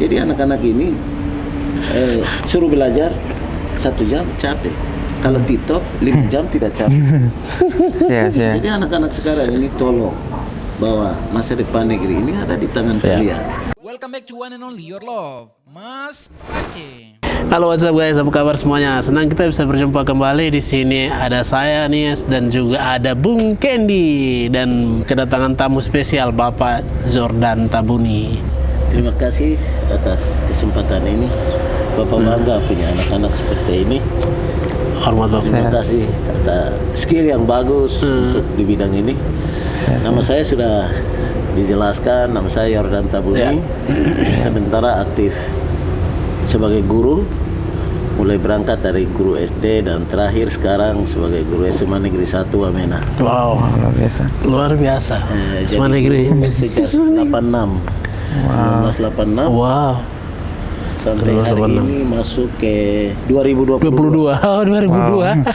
Jadi anak-anak ini suruh belajar 1 jam capek. Kalau TikTok 5 jam tidak capek. Jadi anak-anak sekarang ini tolong bahwa masa depan negeri ini ada di tangan kalian. Welcome back to one and only your love, Mas Pace. Halo, what's up guys? Apa kabar semuanya? Senang kita bisa berjumpa kembali di sini. Ada saya Nies dan juga ada Bung Candy dan kedatangan tamu spesial Bapak Jordan Tabuni. Terima kasih atas kesempatan ini. Bapak bangga punya anak-anak seperti ini. Hormat Bapak. Terima kasih atas skill yang bagus untuk di bidang ini. Nama saya sudah dijelaskan, nama saya Jordan Tabuni. Sementara aktif sebagai guru, mulai berangkat dari guru SD dan terakhir sekarang sebagai guru SMA Negeri 1 Wamena. Wow, luar biasa. SMA Negeri sejak 86. 1986. Wow. Sampai hari ini masuk ke 2022. Oh, 2002.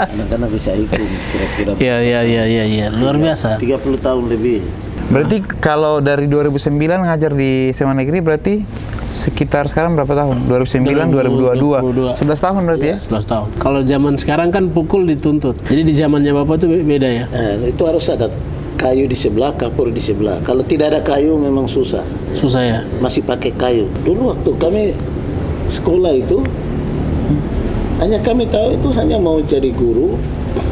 Anak-anak bisa hitung kira-kira. Iya, luar biasa. 30 tahun lebih. Berarti kalau dari 2009 ngajar di SMA Negeri berarti sekitar sekarang berapa tahun? 2009, 2022. 11 tahun berarti ya? 11 tahun. Kalau zaman sekarang kan pukul dituntut. Jadi di zamannya Bapak itu beda ya? Itu harus ada kayu di sebelah, kapur di sebelah. Kalau tidak ada kayu memang susah. Susah ya? Masih pakai kayu. Dulu waktu kami sekolah itu, hanya kami tahu itu hanya mau jadi guru,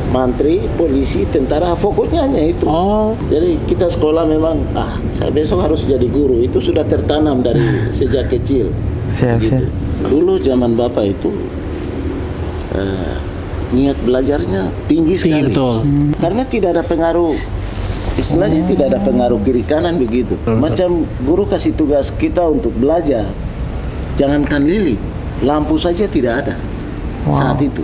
mantri, polisi, tentara, fokusnya hanya itu. Oh. Jadi kita sekolah memang, saya besok harus jadi guru. Itu sudah tertanam dari sejak kecil. Gitu. Dulu zaman Bapak itu, niat belajarnya tinggi sekali. Betul. Karena tidak ada pengaruh, istilahnya tidak ada pengaruh kiri kanan begitu. Macam guru kasih tugas kita untuk belajar, jangankan lilin, lampu saja tidak ada saat itu.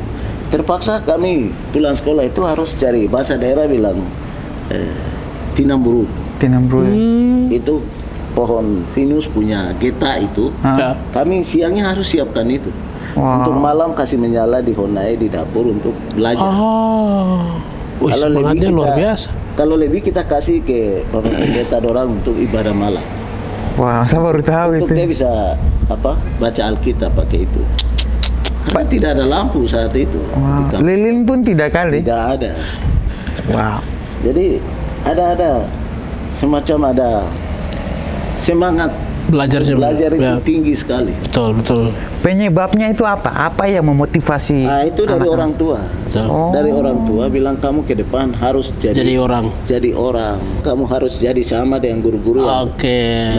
Terpaksa kami pulang sekolah itu harus cari, bahasa daerah bilang tinamburu. Itu pohon pinus punya geta itu. Kami siangnya harus siapkan itu. Untuk malam kasih menyala di honai di dapur untuk belajar. Kalau semangatnya luar biasa. Kalau lebih kita kasih ke pendeta dorang untuk ibadah malam. Wah, saya baru tahu untuk itu. Dia bisa baca Alkitab pakai itu. Karena tidak ada lampu saat itu. Wow. Lilin pun tidak kali. Tidak ada. Wow. Jadi ada semacam ada semangat belajar itu tinggi sekali. Betul. Penyebabnya itu apa? Apa yang memotivasi? Itu dari orang tua. Dari orang tua bilang kamu ke depan harus jadi orang. Kamu harus jadi sama dengan guru-guru yang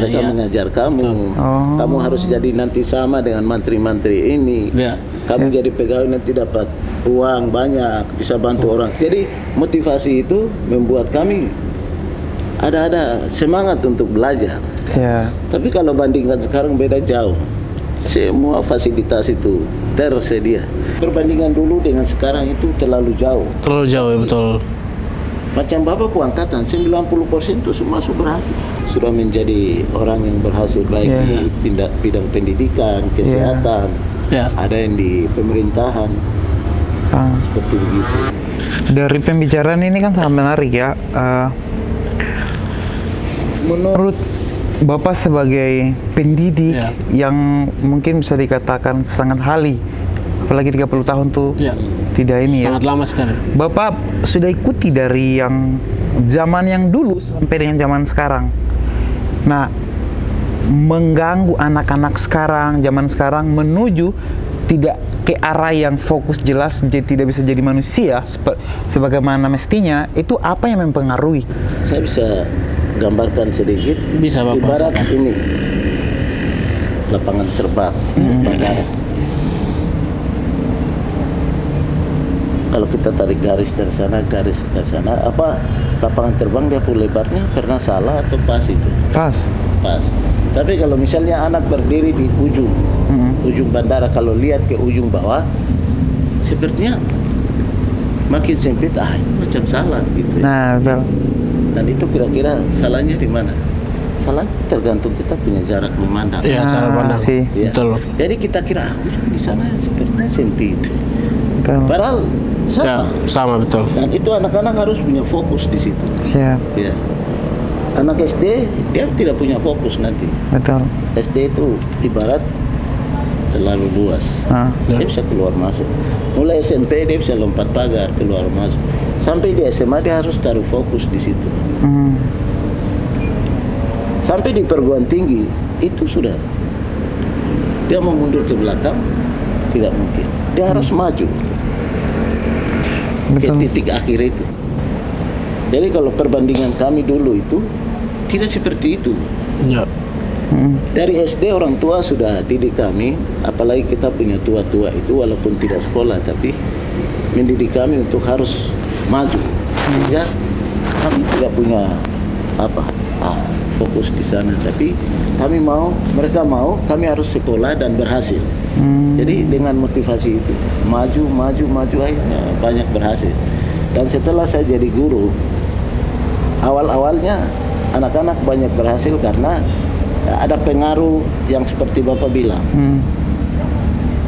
mereka mengajar kamu. Kamu harus jadi nanti sama dengan mantri-mantri ini. Kamu jadi pegawai nanti dapat uang banyak, bisa bantu orang. Jadi motivasi itu membuat kami ada semangat untuk belajar. Tapi kalau bandingkan sekarang beda jauh. Semua fasilitas itu tersedia. Perbandingan dulu dengan sekarang itu terlalu jauh. Terlalu jauh ya, betul. Macam Bapak angkatan 90% itu semua sudah berhasil. Sudah menjadi orang yang berhasil baik di bidang pendidikan, kesehatan. Ada yang di pemerintahan. Seperti begitu. Dari pembicaraan ini kan sangat menarik ya. Menurut Bapak sebagai pendidik yang mungkin bisa dikatakan sangat ahli, apalagi 30 tahun tuh tidak ini sangat lama sekali. Bapak sudah ikuti dari yang zaman yang dulu sampai dengan zaman sekarang. Nah, mengganggu anak-anak sekarang, zaman sekarang menuju tidak ke arah yang fokus jelas, tidak bisa jadi manusia sebagaimana mestinya, itu apa yang mempengaruhi? Saya bisa gambarkan sedikit. Bisa Bapak. Ibarat ini lapangan terbang bandara. Kalau kita tarik garis dari sana, lapangan terbang dia lebarnya karena salah atau pas itu? Pas. Tapi kalau misalnya anak berdiri di ujung bandara, kalau lihat ke ujung bawah, sepertinya makin sempit, macam salah gitu. Nah, betul. Dan itu kira-kira salahnya di mana? Salah tergantung kita punya jarak memandang. Cara pandang sih. Betul. Jadi kita kira di sana sepertinya sempit. Padahal sama. Sama betul. Dan itu anak-anak harus punya fokus di situ. Siap. Anak SD dia tidak punya fokus nanti. Betul. SD itu ibarat terlalu luas. Dia bisa keluar masuk. Mulai SMP dia bisa lompat pagar keluar masuk. Sampai di SMA dia harus taruh fokus di situ. Sampai di perguruan tinggi itu sudah. Dia mau mundur ke belakang tidak mungkin. Dia harus maju ke titik akhir itu. Jadi kalau perbandingan kami dulu itu tidak seperti itu. Ya. Dari SD orang tua sudah didik kami, apalagi kita punya tua-tua itu walaupun tidak sekolah tapi mendidik kami untuk harus maju. Sehingga kami tidak punya fokus di sana, tapi mereka mau kami harus sekolah dan berhasil. Jadi dengan motivasi itu maju akhirnya banyak berhasil. Dan setelah saya jadi guru, awal-awalnya anak-anak banyak berhasil karena ada pengaruh yang seperti Bapak bilang.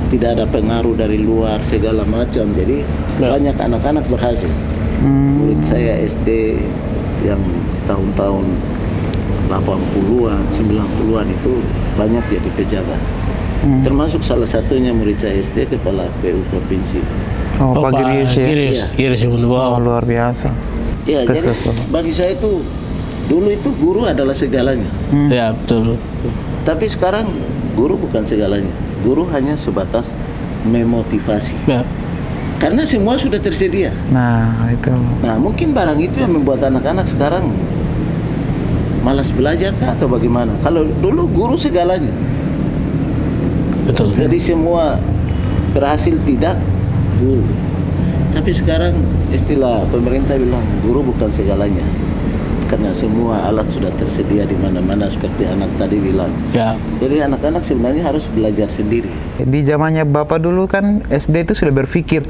Tidak ada pengaruh dari luar segala macam. Jadi banyak anak-anak berhasil. Murid saya SD yang tahun-tahun 80-an, 90-an itu banyak jadi pejabat. Termasuk salah satunya murid saya SD kepala PU provinsi. Pak Giris ya? Wow. Luar biasa. Ya, jadi bagi saya itu dulu itu guru adalah segalanya. Ya, betul. Tapi sekarang guru bukan segalanya. Guru hanya sebatas memotivasi. Ya. Karena semua sudah tersedia. Nah, itu. Nah, mungkin barang itu yang membuat anak-anak sekarang malas belajar kah atau bagaimana? Kalau dulu guru segalanya. Betul. Jadi semua berhasil tidak guru. Tapi sekarang istilah pemerintah bilang guru bukan segalanya. Karena semua alat sudah tersedia di mana-mana seperti anak tadi bilang. Ya. Jadi anak-anak sebenarnya harus belajar sendiri. Di zamannya Bapak dulu kan SD itu sudah berpikir,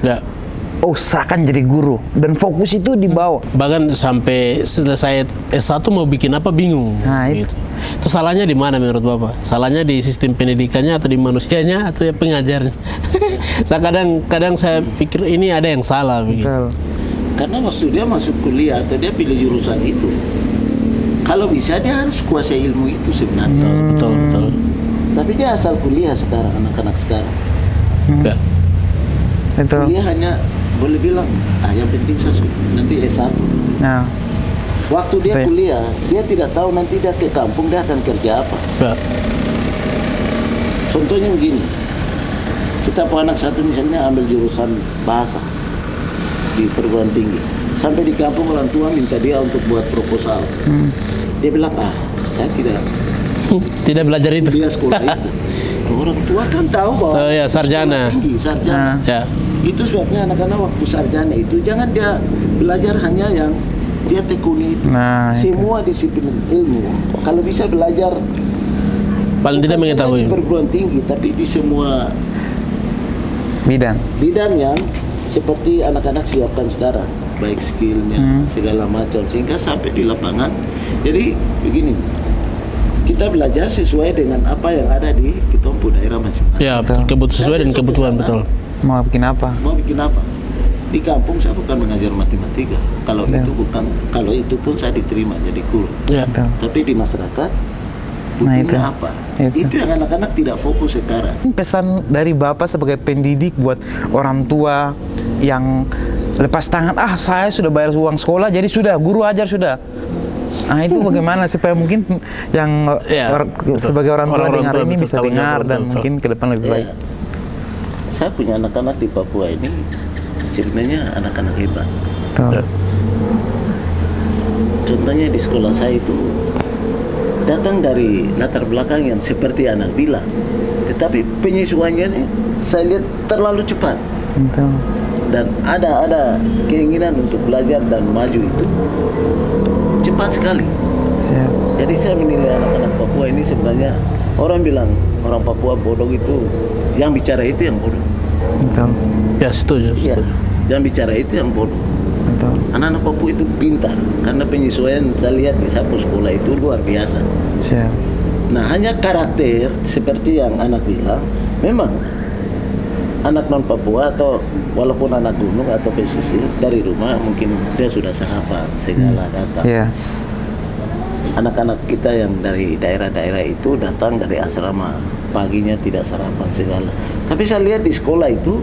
oh seakan jadi guru dan fokus itu dibawa. Bahkan sampai selesai S1 mau bikin apa bingung. Nah, gitu. Itu salahnya di mana menurut Bapak? Salahnya di sistem pendidikannya atau di manusianya atau ya pengajarnya? Saya kadang saya pikir ini ada yang salah begitu. Karena waktu dia masuk kuliah atau dia pilih jurusan itu, kalau bisa dia harus kuasai ilmu itu sebenarnya. Betul. Tapi dia asal kuliah sekarang, anak-anak sekarang. Kuliah hanya boleh bilang, yang penting nanti S1. Nah. Waktu dia kuliah, dia tidak tahu nanti dia ke kampung dia akan kerja apa. Contohnya begini, kita punya anak satu misalnya ambil jurusan bahasa di perguruan tinggi, sampai di kampung orang tua minta dia untuk buat proposal. Dia bilang, saya tidak belajar itu. Dia sekolah itu. Orang tua kan tahu bahwa sarjana. Sarjana. Itu sebabnya anak-anak waktu sarjana itu jangan dia belajar hanya yang dia tekuni itu. Semua disiplin ilmu. Kalau bisa belajar paling tidak mengetahui di perguruan tinggi, tapi di semua bidang yang seperti anak-anak siapkan sekarang, baik skillnya segala macam, sehingga sampai di lapangan. Jadi begini, kita belajar sesuai dengan apa yang ada di ketompu daerah masing-masing. Ya, sesuai dengan kebutuhan betul. Mau bikin apa? Di kampung saya bukan mengajar matematika. Kalau itu pun saya diterima jadi guru. Tapi di masyarakat butuhnya apa? Itu yang anak-anak tidak fokus sekarang. Pesan dari Bapak sebagai pendidik buat orang tua yang lepas tangan, saya sudah bayar uang sekolah, jadi sudah guru ajar sudah. Itu bagaimana supaya mungkin yang sebagai orang tua dengar ini bisa dengar dan mungkin ke depan lebih baik. Saya punya anak-anak di Papua ini sebenarnya anak-anak hebat. Contohnya di sekolah saya itu datang dari latar belakang yang seperti anak bilang, tetapi penyesuaiannya ini saya lihat terlalu cepat. Dan ada keinginan untuk belajar dan maju itu cepat sekali. Jadi saya menilai anak-anak Papua ini sebenarnya, orang bilang orang Papua bodoh itu, yang bicara itu yang bodoh. Ya, setuju. Yang bicara itu yang bodoh. Anak-anak Papua itu pintar karena penyesuaian saya lihat di satu sekolah itu luar biasa. Nah, hanya karakter seperti yang anak bilang, memang anak non Papua atau walaupun anak gunung atau pesisir dari rumah mungkin dia sudah sahapa segala data. anak-anak kita yang dari daerah-daerah itu datang dari asrama, paginya tidak sarapan segala. Tapi saya lihat di sekolah itu,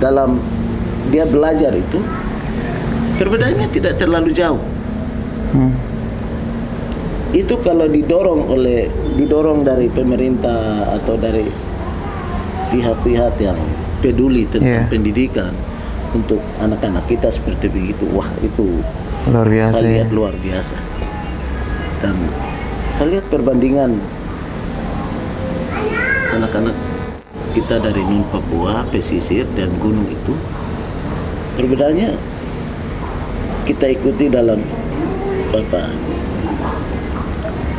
dalam dia belajar itu, perbedaannya tidak terlalu jauh. Itu kalau didorong dari pemerintah atau dari pihak-pihak yang peduli tentang pendidikan untuk anak-anak kita seperti begitu, wah itu luar biasa. Saya lihat luar biasa. Dan saya lihat perbandingan anak-anak kita dari non Papua, pesisir dan gunung itu, perbedaannya kita ikuti dalam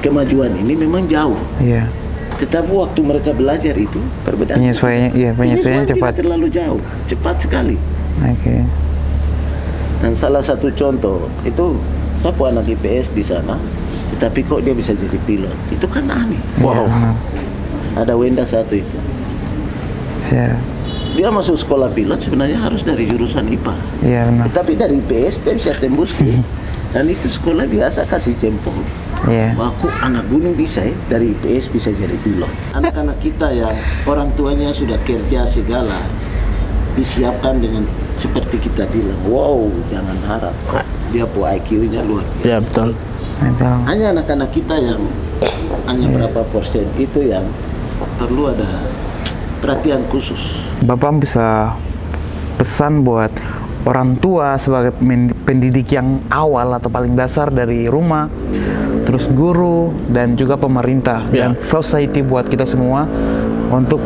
kemajuan ini memang jauh. Iya. Tetapi waktu mereka belajar itu perbedaan. Penyesuaian cepat. Tidak terlalu jauh, cepat sekali. Oke. Dan salah satu contoh itu, siapa anak IPS di sana, tetapi kok dia bisa jadi pilot? Itu kan aneh. Wow. Ada Wenda satu itu. Dia masuk sekolah pilot sebenarnya harus dari jurusan IPA. Iya benar. Tetapi dari IPS dia bisa tembus ke. Dan itu sekolah biasa kasih jempol. Iya. Wah, kok anak gunung bisa dari IPS bisa jadi pilot. Anak-anak kita yang orang tuanya sudah kerja segala, disiapkan dengan seperti kita bilang, wow, jangan harap dia IQ-nya luar biasa. Ya betul. Hanya anak-anak kita yang hanya berapa persen itu yang perlu ada perhatian khusus. Bapak bisa pesan buat orang tua sebagai pendidik yang awal atau paling dasar dari rumah, terus guru dan juga pemerintah dan society buat kita semua untuk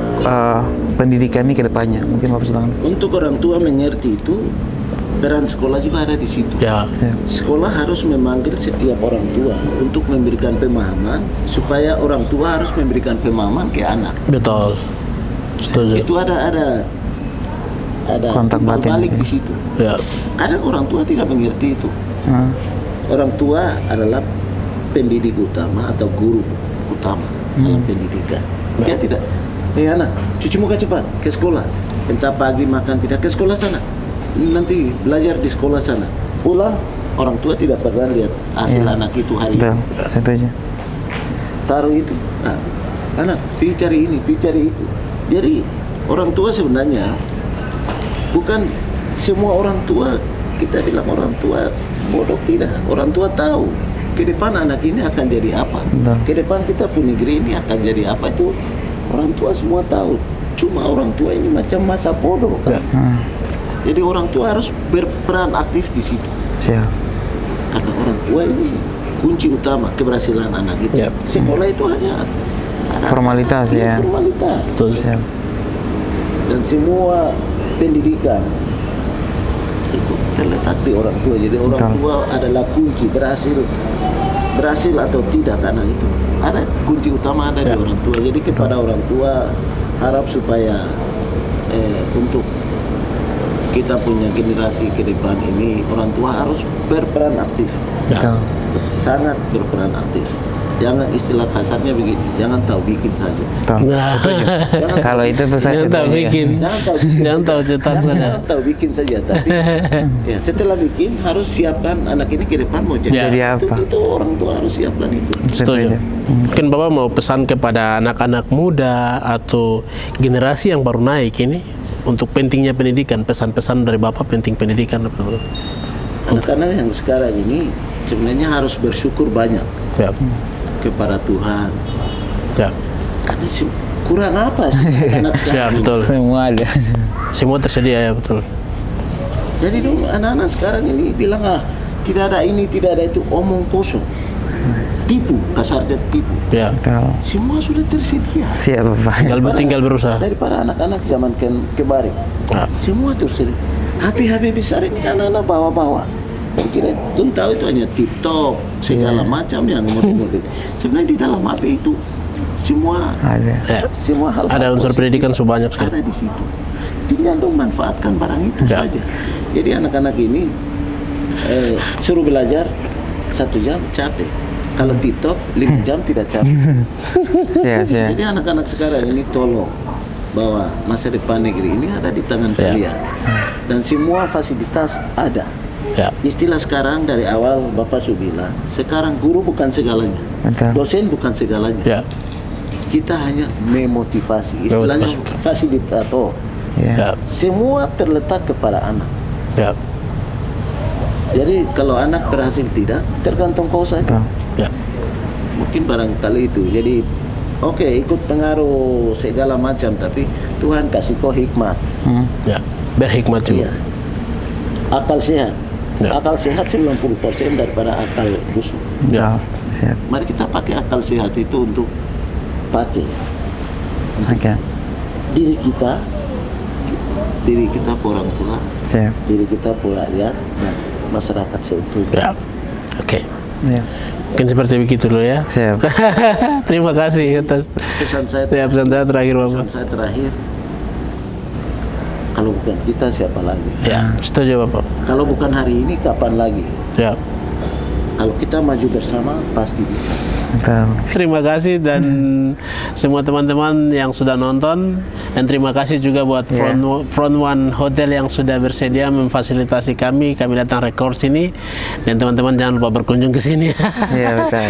pendidikan ini ke depannya. Mungkin Bapak silakan. Untuk orang tua mengerti itu, peran sekolah juga ada di situ. Sekolah harus memanggil setiap orang tua untuk memberikan pemahaman, supaya orang tua harus memberikan pemahaman ke anak. Betul. Setuju. Itu ada kontak batin balik di situ. Kadang orang tua tidak mengerti itu. Orang tua adalah pendidik utama atau guru utama dalam pendidikan. Dia tidak, anak, cuci muka cepat ke sekolah. Entah pagi makan tidak, ke sekolah sana. Nanti belajar di sekolah sana. Pulang, orang tua tidak pernah lihat hasil anak itu hari ini. Taruh itu, anak, pergi cari ini, pergi cari itu. Jadi orang tua sebenarnya bukan semua orang tua kita bilang orang tua bodoh, tidak. Orang tua tahu ke depan anak ini akan jadi apa. Ke depan kita pun negeri ini akan jadi apa, itu orang tua semua tahu. Cuma orang tua ini macam masa bodoh kan. Jadi orang tua harus berperan aktif di situ. Karena orang tua ini kunci utama keberhasilan anak itu. Sekolah itu hanya formalitas formalitas. Dan semua pendidikan itu terletak di orang tua. Jadi orang tua adalah kunci berhasil atau tidak anak itu. Ada kunci utama ada di orang tua. Jadi kepada orang tua harap supaya untuk kita punya generasi ke depan ini, orang tua harus berperan aktif. Sangat berperan aktif. Jangan istilah kasarnya begini, jangan tahu bikin saja. Kalau itu tuh saya tahu bikin. Jangan tahu cetak saja. Jangan tahu bikin saja, tapi ya setelah bikin harus siapkan anak ini ke depan mau jadi apa. Itu orang tua harus siapkan itu. Setuju. Mungkin Bapak mau pesan kepada anak-anak muda atau generasi yang baru naik ini untuk pentingnya pendidikan, pesan-pesan dari Bapak penting pendidikan. Anak-anak yang sekarang ini sebenarnya harus bersyukur banyak kepada Tuhan. Karena kurang apa sih anak sekarang? Betul. Semua ada. Semua tersedia, betul. Jadi dulu anak-anak sekarang ini bilang tidak ada ini, tidak ada itu, omong kosong. Tipu, kasarnya tipu. Semua sudah tersedia. Siap Bapak. Tinggal berusaha. Daripada anak-anak zaman kemarin, semua tersedia. HP besar ini anak-anak bawa-bawa. Kira tuh tahu itu hanya TikTok segala macam yang model-model. Sebenarnya di dalam HP itu semua semua hal ada unsur pendidikan sebanyak sekali. Ada di situ. Tinggal dong manfaatkan barang itu saja. Jadi anak-anak ini suruh belajar 1 jam capek. Kalau TikTok 5 jam tidak capek. Jadi anak-anak sekarang ini tolong bahwa masa depan negeri ini ada di tangan kalian. Dan semua fasilitas ada. Ya. Istilah sekarang dari awal Bapak Subila, sekarang guru bukan segalanya, dosen bukan segalanya. Ya. Kita hanya memotivasi, istilahnya fasilitator. Ya. Semua terletak kepada anak. Ya. Jadi kalau anak berhasil tidak, tergantung kau saja. Ya. Mungkin barangkali itu. Jadi oke, ikut pengaruh segala macam, tapi Tuhan kasih kau hikmat. Ya. Berhikmat juga. Iya. Akal sehat. Ya. Akal sehat 90% daripada akal busuk. Ya. Siap. Mari kita pakai akal sehat itu untuk pakai Oke. diri kita orang tua, Siap. diri kita rakyat dan masyarakat seutuhnya. Ya. Oke. Ya. Mungkin seperti begitu dulu ya. Siap. Terima kasih atas Pesan saya, pesan saya terakhir Bapak. pesan saya terakhir, kalau bukan kita siapa lagi? Ya, setuju Bapak. Kalau bukan hari ini kapan lagi? Ya. Kalau kita maju bersama pasti bisa. Betul. Terima kasih dan semua teman-teman yang sudah nonton, dan terima kasih juga buat Front One Hotel yang sudah bersedia memfasilitasi kami datang rekor sini, dan teman-teman jangan lupa berkunjung ke sini. Iya, betul.